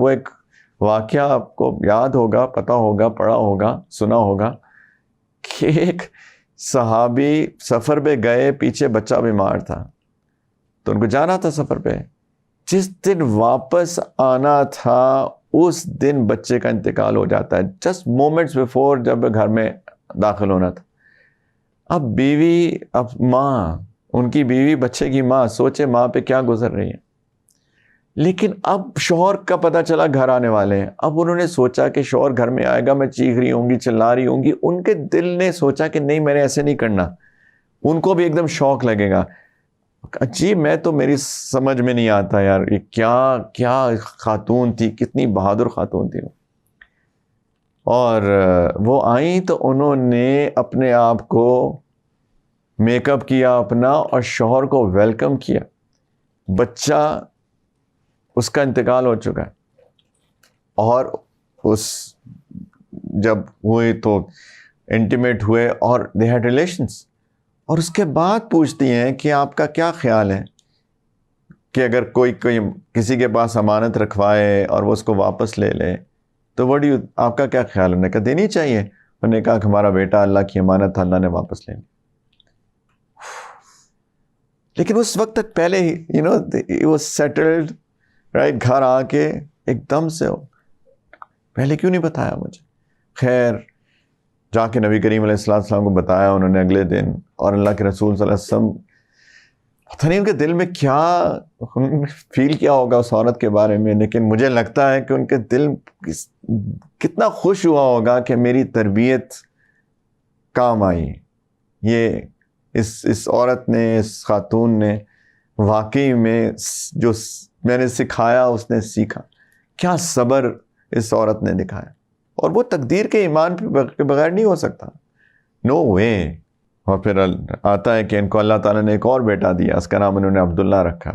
وہ ایک واقعہ آپ کو یاد ہوگا، پتہ ہوگا، پڑھا ہوگا، سنا ہوگا کہ ایک صحابی سفر پہ گئے، پیچھے بچہ بیمار تھا تو ان کو جانا تھا سفر پہ. جس دن واپس آنا تھا اس دن بچے کا انتقال ہو جاتا ہے، جسٹ مومنٹس بیفور جب گھر میں داخل ہونا تھا. اب بیوی، اب ماں، ان کی بیوی بچے کی ماں، سوچے ماں پہ کیا گزر رہی ہے. لیکن اب شوہر کا پتہ چلا گھر آنے والے ہیں. اب انہوں نے سوچا کہ شوہر گھر میں آئے گا، میں چیخ رہی ہوں گی، چلا رہی ہوں گی. ان کے دل نے سوچا کہ نہیں، میں نے ایسے نہیں کرنا. ان کو بھی ایک دم شوق لگے گا. عجیب، میں تو میری سمجھ میں نہیں آتا یار، یہ کیا خاتون تھی، کتنی بہادر خاتون تھی. اور وہ آئیں تو انہوں نے اپنے آپ کو میک اپ کیا اپنا اور شوہر کو ویلکم کیا. بچہ اس کا انتقال ہو چکا ہے، اور اس جب ہوئے تو انٹیمیٹ ہوئے اور دے ہیڈ ریلیشنس. اور اس کے بعد پوچھتی ہیں کہ آپ کا کیا خیال ہے کہ اگر کوئی کسی کے پاس امانت رکھوائے اور وہ اس کو واپس لے لے تو آپ کا کیا خیال ہے؟ انہوں نے کہا دینی چاہیے. انہوں نے کہا کہ ہمارا بیٹا اللہ کی امانت تھا، اللہ نے واپس لے لی. لیکن اس وقت تک پہلے ہی he was settled, right؟ گھر آ کے ایک دم سے پہلے کیوں نہیں بتایا مجھے؟ خیر جا کے نبی کریم علیہ السلام کو بتایا انہوں نے اگلے دن، اور اللہ کے رسول صلی اللہ علیہ وسلم، پتہ نہیں ان کے دل میں کیا فیل کیا ہوگا اس عورت کے بارے میں، لیکن مجھے لگتا ہے کہ ان کے دل کتنا خوش ہوا ہوگا کہ میری تربیت کام آئی. یہ اس عورت نے، اس خاتون نے واقعی میں جو میں نے سکھایا اس نے سیکھا. کیا صبر اس عورت نے دکھایا، اور وہ تقدیر کے ایمان کے بغیر نہیں ہو سکتا. نو وے. اور پھر آتا ہے کہ ان کو اللہ تعالیٰ نے ایک اور بیٹا دیا، اس کا نام انہوں نے عبداللہ رکھا.